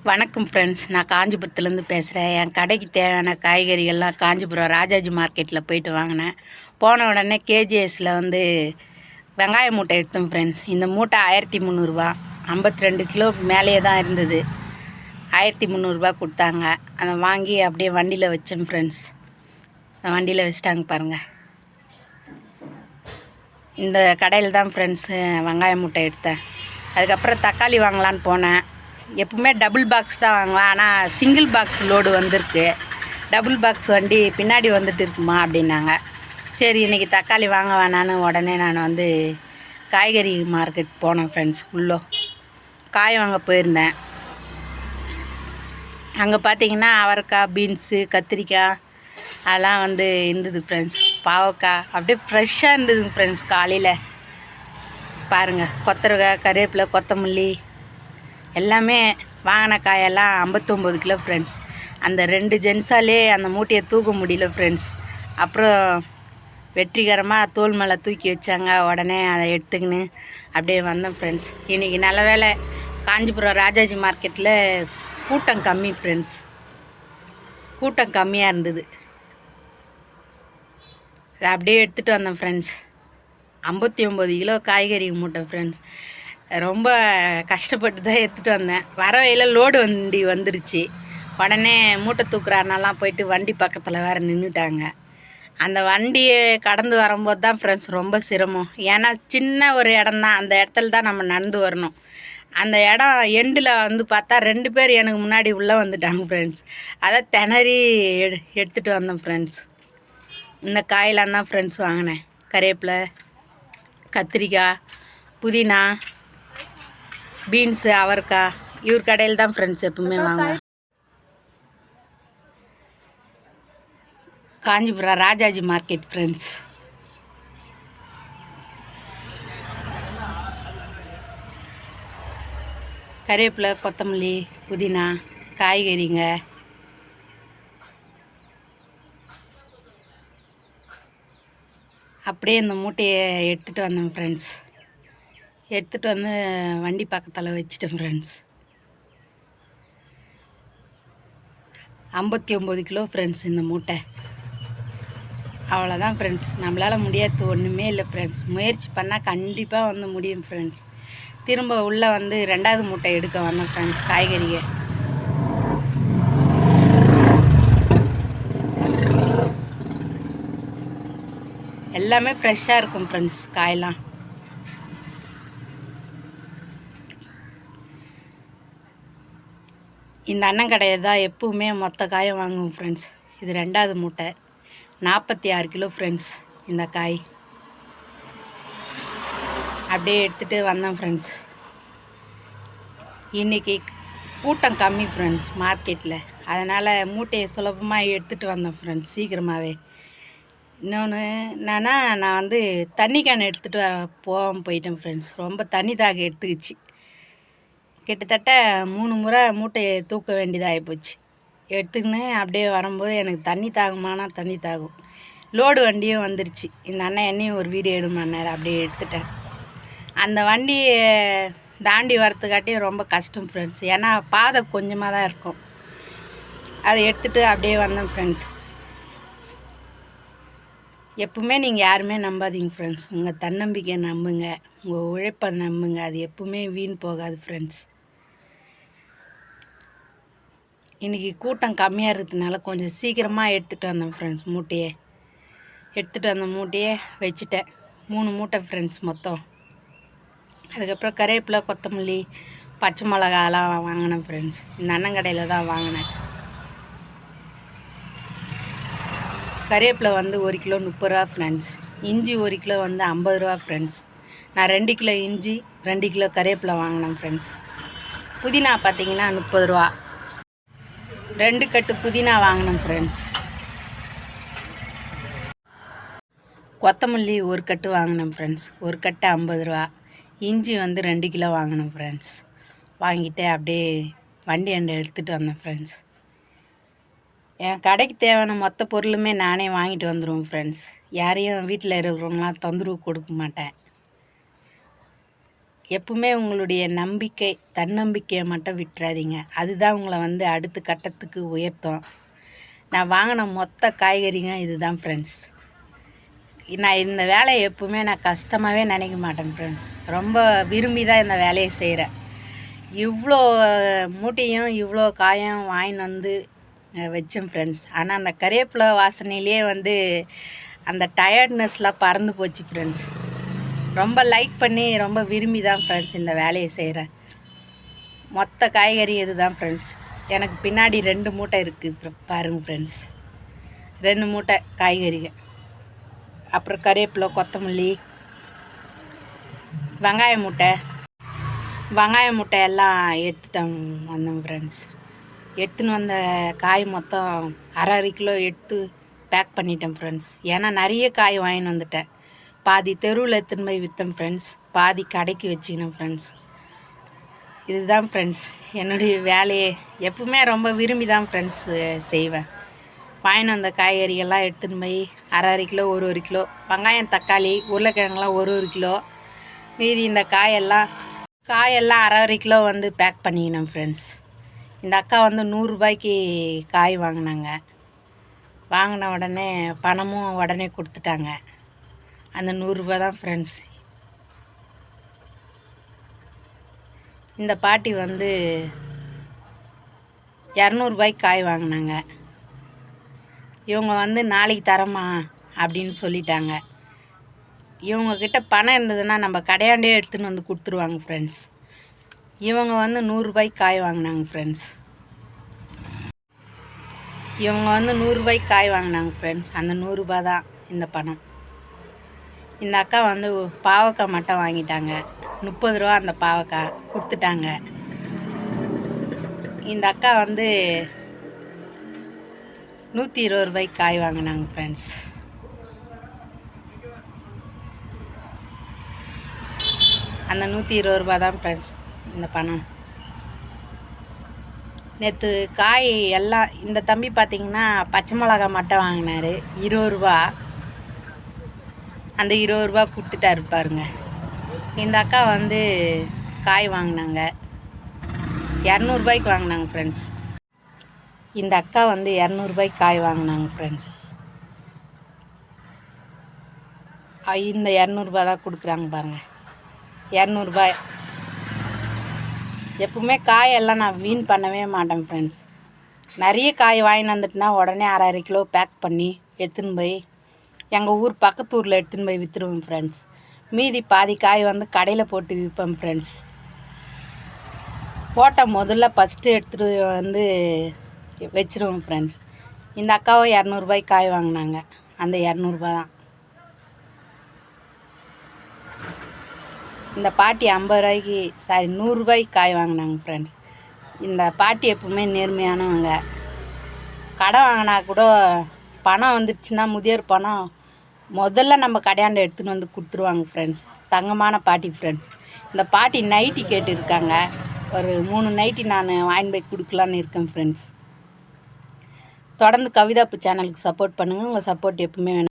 வணக்கம் ஃப்ரெண்ட்ஸ், நான் காஞ்சிபுரத்துலேருந்து பேசுகிறேன். என் கடைக்கு தேவையான காய்கறிகள்லாம் காஞ்சிபுரம் ராஜாஜி மார்க்கெட்டில் போயிட்டு வாங்கினேன். போன உடனே கேஜிஎஸில் வெங்காய மூட்டை எடுத்தோம் ஃப்ரெண்ட்ஸ். இந்த மூட்டை 1300 52 கிலோவுக்கு மேலேயே தான் இருந்தது. 1300 கொடுத்தாங்க. அதை வாங்கி அப்படியே வண்டியில் வச்சேன் ஃப்ரெண்ட்ஸ். வண்டியில் வச்சுட்டாங்க பாருங்கள். இந்த கடையில் தான் ஃப்ரெண்ட்ஸ் வெங்காய மூட்டை எடுத்தேன். அதுக்கப்புறம் தக்காளி வாங்கலான்னு போனேன். எப்பவுமே டபுள் பாக்ஸ் தான் வாங்குவேன், ஆனால் சிங்கிள் பாக்ஸ் லோடு வந்திருக்கு. டபுள் பாக்ஸ் வண்டி பின்னாடி வந்துட்டு இருக்குமா அப்படின்னாங்க. சரி, இன்றைக்கி தக்காளி வாங்க வேணான்னு உடனே நான் காய்கறி மார்க்கெட் போனேன் ஃப்ரெண்ட்ஸ். காய் வாங்க போயிருந்தேன். அங்கே பார்த்தீங்கன்னா அவரைக்காய், பீன்ஸு, கத்திரிக்காய் அதெல்லாம் இருந்தது ஃப்ரெண்ட்ஸ். பாவக்காய் அப்படியே ஃப்ரெஷ்ஷாக இருந்ததுங்க ஃப்ரெண்ட்ஸ். காலையில் பாருங்கள், கொத்தரக்காய், கருவேப்பிலை, கொத்தமல்லி எல்லாமே வாங்கின காயெல்லாம் 59 கிலோ ஃப்ரெண்ட்ஸ். அந்த 2 ஜென்ஸாலே அந்த மூட்டையை தூக்க முடியல ஃப்ரெண்ட்ஸ். அப்புறம் வெற்றிகரமாக தோல் மேலே தூக்கி வச்சாங்க. உடனே அதை எடுத்துக்கின்னு அப்படியே வந்தேன் ஃப்ரெண்ட்ஸ். இன்றைக்கி நல்ல வேலை காஞ்சிபுரம் ராஜாஜி மார்க்கெட்டில் கூட்டம் கம்மி ஃப்ரெண்ட்ஸ். கூட்டம் கம்மியாக இருந்தது. அதை அப்படியே எடுத்துகிட்டு வந்தேன் ஃப்ரெண்ட்ஸ். 59 கிலோ காய்கறி மூட்டை ஃப்ரெண்ட்ஸ். ரொம்ப கஷ்டப்பட்டு தான் எடுத்துகிட்டு வந்தேன். வர வழியில் லோடு வண்டி வந்துருச்சு. உடனே மூட்டை தூக்குறானெல்லாம் போயிட்டு வண்டி பக்கத்தில் வேறு நின்றுட்டாங்க. அந்த வண்டியை கடந்து வரும்போது தான் ஃப்ரெண்ட்ஸ் ரொம்ப சிரமம். ஏன்னா சின்ன ஒரு இடம்தான், அந்த இடத்துல தான் நம்ம நடந்து வரணும். அந்த இடம் எண்டில் பார்த்தா 2 பேர் எனக்கு முன்னாடி உள்ளே வந்துட்டாங்க ஃப்ரெண்ட்ஸ். அதை திணறி எடுத்துகிட்டு வந்தேன் ஃப்ரெண்ட்ஸ். இந்த காயெலாம் தான் ஃப்ரெண்ட்ஸ் வாங்கினேன். கருவேப்பிலை, கத்திரிக்காய், புதினா, பீன்ஸு, அவரைக்காய் இவர் கடையில் தான் ஃப்ரெண்ட்ஸ் எப்பவுமே வாங்க. Kanchipuram Rajaji market friends. கருவேப்பிலை, கொத்தமல்லி, புதினா, காய்கறிங்க அப்படியே இந்த மூட்டையை எடுத்துகிட்டு வந்தேன் ஃப்ரெண்ட்ஸ். எடுத்துகிட்டு வண்டி பக்கத்தில் வச்சுட்டேன் ஃப்ரெண்ட்ஸ். 59 கிலோ ஃப்ரெண்ட்ஸ் இந்த மூட்டை. அவ்வளோதான் ஃப்ரெண்ட்ஸ், நம்மளால் முடியாது ஒன்றுமே இல்லை ஃப்ரெண்ட்ஸ். முயற்சி பண்ணால் கண்டிப்பாக முடியும் ஃப்ரெண்ட்ஸ். திரும்ப உள்ளே 2வது மூட்டை எடுக்க வந்தேன் ஃப்ரெண்ட்ஸ். காய்கறியை எல்லாமே ஃப்ரெஷ்ஷாக இருக்கும் ஃப்ரெண்ட்ஸ். காயெல்லாம் இந்த அண்ணன் கடையை தான் எப்பவுமே மொத்த காயம் வாங்குவோம் ஃப்ரெண்ட்ஸ். இது 2வது மூட்டை, 46 கிலோ ஃப்ரெண்ட்ஸ். இந்த காய் அப்படியே எடுத்துகிட்டு வந்தேன் ஃப்ரெண்ட்ஸ். இன்றைக்கி கூட்டம் கம்மி ஃப்ரெண்ட்ஸ் மார்க்கெட்டில், அதனால் மூட்டையை சுலபமாக எடுத்துகிட்டு வந்தேன் ஃப்ரெண்ட்ஸ் சீக்கிரமாகவே. இன்னொன்று என்னன்னா, நான் தண்ணி கேன் எடுத்துகிட்டு போயிட்டேன் ஃப்ரெண்ட்ஸ். ரொம்ப தண்ணி தாக எடுத்துக்கிச்சு. கிட்டத்தட்ட 3 முறை மூட்டையை தூக்க வேண்டியதாகி போச்சு. எடுத்துக்கின்னு அப்படியே வரும்போது எனக்கு தண்ணி தாகுமானா தண்ணி தாகும். லோடு வண்டியும் வந்துருச்சு. இந்த அண்ணன் என்னையும் ஒரு வீடியோ எடுமான்னார். அப்படியே எடுத்துட்டேன். அந்த வண்டியை தாண்டி வரத்துக்காட்டியும் ரொம்ப கஷ்டம் ஃப்ரெண்ட்ஸ். ஏன்னா பாதை கொஞ்சமாக தான் இருக்கும். அதை எடுத்துகிட்டு அப்படியே வந்தேன் ஃப்ரெண்ட்ஸ். எப்பவுமே நீங்கள் யாருமே நம்பாதீங்க ஃப்ரெண்ட்ஸ். உங்கள் தன்னம்பிக்கையை நம்புங்க, உங்கள் உழைப்பை நம்புங்க. அது எப்பவுமே வீண் போகாது ஃப்ரெண்ட்ஸ். இன்றைக்கி கூட்டம் கம்மியாக இருக்கிறதுனால கொஞ்சம் சீக்கிரமாக எடுத்துகிட்டு வந்தேன் ஃப்ரெண்ட்ஸ். எடுத்துகிட்டு வந்த மூட்டையை வச்சுட்டேன். 3 மூட்டை ஃப்ரெண்ட்ஸ் மொத்தம். அதுக்கப்புறம் கருவேப்பிலை, கொத்தமல்லி, பச்சை மிளகாலாம் வாங்கினேன் ஃப்ரெண்ட்ஸ். இந்த அண்ணன் கடையில் தான் வாங்கினேன். கருவேப்பிலை 1 கிலோ 30 ரூபா ஃப்ரெண்ட்ஸ். இஞ்சி 1 கிலோ 50 ரூபா ஃப்ரெண்ட்ஸ். நான் 2 கிலோ இஞ்சி, 2 கிலோ கருவேப்பிலை வாங்கினேன் ஃப்ரெண்ட்ஸ். புதினா பார்த்தீங்கன்னா 30 ரூபா. 2 கட்டு புதினா வாங்கினேன் ஃப்ரெண்ட்ஸ். கொத்தமல்லி 1 கட்டு வாங்கினேன் ஃப்ரெண்ட்ஸ். 1 கட்டு 50 ரூபா. இஞ்சி 2 கிலோ வாங்கினேன் ஃப்ரெண்ட்ஸ். வாங்கிட்டு அப்படியே வண்டி எடுத்துகிட்டு வந்தேன் ஃப்ரெண்ட்ஸ். என் கடைக்கு தேவையான மொத்த பொருளுமே நானே வாங்கிட்டு வந்துடுவேன் ஃப்ரெண்ட்ஸ். யாரையும் வீட்டில் இருக்கிறவங்களாம் தொந்தரவு கொடுக்க மாட்டேன். எப்பவுமே உங்களுடைய நம்பிக்கை, தன்னம்பிக்கையை மட்டும் விட்டுறாதீங்க. அதுதான் உங்களை வந்து அடுத்த கட்டத்துக்கு உயர்த்தும். நான் வாங்கின மொத்த காய்கறிங்க இதுதான் ஃப்ரெண்ட்ஸ். நான் இந்த வேலையை எப்பவுமே நான் கஷ்டமாகவே நினைக்க மாட்டேன் ஃப்ரெண்ட்ஸ். ரொம்ப விரும்பி தான் இந்த வேலையை செய்கிறேன். இவ்வளோ மூட்டையும் இவ்வளோ காயும் வாங்கின்னு வந்து வச்சேன் ஃப்ரெண்ட்ஸ். ஆனால் அந்த கறிவேப்பிலை வாசனையிலே வந்து அந்த டயர்ட்னஸ்லாம் பறந்து போச்சு ஃப்ரெண்ட்ஸ். ரொம்ப லைக் பண்ணி ரொம்ப விரும்பி தான் ஃப்ரெண்ட்ஸ் இந்த வேலையை செய்கிறேன். மொத்த காய்கறி இது தான் ஃப்ரெண்ட்ஸ். எனக்கு பின்னாடி 2 மூட்டை இருக்குது பாருங்கள் ஃப்ரெண்ட்ஸ். 2 மூட்டை காய்கறிங்க. அப்புறம் கறிவேப்பிலை, கொத்தமல்லி, வெங்காய மூட்டை எல்லாம் எடுத்துட்டேன் வந்தேன் ஃப்ரெண்ட்ஸ். எடுத்துன்னு வந்த காய் மொத்தம் அரை கிலோ எடுத்து பேக் பண்ணிட்டேன் ஃப்ரெண்ட்ஸ். ஏன்னா நிறைய காய் வாங்கின்னு வந்துட்டேன். பாதி தெருவில் எடுத்துன்னு போய் விற்றேன் ஃப்ரெண்ட்ஸ், பாதி கடைக்கு வச்சுக்கினேன் ஃப்ரெண்ட்ஸ். இதுதான் ஃப்ரெண்ட்ஸ் என்னுடைய வேலையே. எப்பவுமே ரொம்ப விரும்பி தான் ஃப்ரெண்ட்ஸ் செய்வேன். வாங்கின்னு வந்த காய்கறிகள்லாம் எடுத்துன்னு போய் அரை கிலோ, ஒரு கிலோ, வெங்காயம், தக்காளி, உருளைக்கிழங்குலாம் ஒரு கிலோ, மீதி இந்த காயெல்லாம் அரை கிலோ வந்து பேக் பண்ணிக்கினேன் ஃப்ரெண்ட்ஸ். இந்த அக்கா வந்து 100 ரூபாய்க்கு காய் வாங்கினாங்க. வாங்கின உடனே பணமும் உடனே கொடுத்துட்டாங்க. அந்த 100 ரூபா தான் ஃப்ரெண்ட்ஸ். இந்த பாட்டி வந்து 200 ரூபாய்க்கு காய் வாங்கினாங்க. இவங்க வந்து நாளைக்கு தரமா அப்படின்னு சொல்லிட்டாங்க. இவங்கக்கிட்ட பணம் இருந்ததுன்னா நம்ம கடையாண்டே எடுத்துன்னு வந்து கொடுத்துருவாங்க ஃப்ரெண்ட்ஸ். இவங்க வந்து 100 ரூபாய்க்கு காய் வாங்கினாங்க ஃப்ரெண்ட்ஸ். அந்த 100 ரூபா தான் இந்த பணம். இந்த அக்கா வந்து பாவக்காய் மட்டும் வாங்கிட்டாங்க. 30 ரூபா அந்த பாவக்காய் கொடுத்துட்டாங்க. இந்த அக்கா வந்து 120 ரூபாய்க்கு காய் வாங்கினாங்க ஃப்ரெண்ட்ஸ். அந்த 120 ரூபா தான் ஃப்ரெண்ட்ஸ் இந்த பணம். நேற்று காய் எல்லாம் இந்த தம்பி பார்த்திங்கன்னா பச்சை மிளகா மட்டும் வாங்கினார் 20 ரூபா. அந்த 20 ரூபா கொடுத்துட்டாரு பாருங்க. இந்த அக்கா வந்து காய் வாங்கினாங்க 200 ரூபாய்க்கு வாங்கினாங்க ஃப்ரெண்ட்ஸ். இந்த அக்கா வந்து 200 ரூபாய்க்கு காய் வாங்கினாங்க ஃப்ரெண்ட்ஸ். இந்த 200 ரூபா தான் கொடுக்குறாங்க பாருங்கள். 200 ரூபாய். எப்பவுமே காயெல்லாம் நான் வீண் பண்ணவே மாட்டேன் ஃப்ரெண்ட்ஸ். நிறைய காய் வாங்கின்னு வந்துட்டுனா உடனே அரை கிலோ பேக் பண்ணி எடுத்துன்னு போய் எங்கள் ஊர் பக்கத்து ஊரில் எடுத்துன்னு போய் விற்றுருவேன் ஃப்ரெண்ட்ஸ். மீதி பாதி காய் வந்து கடையில் போட்டு விற்பேன் ஃப்ரெண்ட்ஸ். முதல்ல ஃபஸ்ட்டு எடுத்துகிட்டு வந்து வச்சுருவேன் ஃப்ரெண்ட்ஸ். இந்த அக்காவும் 200 ரூபாய்க்கு காய் வாங்கினாங்க. அந்த 200 ரூபா தான். இந்த பாட்டி 50 ரூபாய்க்கு 100 ரூபாய்க்கு காய் வாங்கினாங்க ஃப்ரெண்ட்ஸ். இந்த பாட்டி எப்பவுமே நேர்மையானவங்க. கடன் வாங்கினா கூட பணம் வந்துடுச்சுன்னா முதியோர் பணம் முதல்ல நம்ம கடையாண்ட எடுத்துன்னு வந்து கொடுத்துருவாங்க ஃப்ரெண்ட்ஸ். தங்கமான பாட்டி ஃப்ரெண்ட்ஸ். இந்த பாட்டி நைட்டி கேட்டுருக்காங்க. ஒரு 3 நைட்டி நான் வாங்கி போய் கொடுக்கலான்னு இருக்கேன் ஃப்ரெண்ட்ஸ். தொடர்ந்து கவிதாப்பு சேனலுக்கு சப்போர்ட் பண்ணுங்கள். உங்கள் சப்போர்ட் எப்பவுமே வேணும்.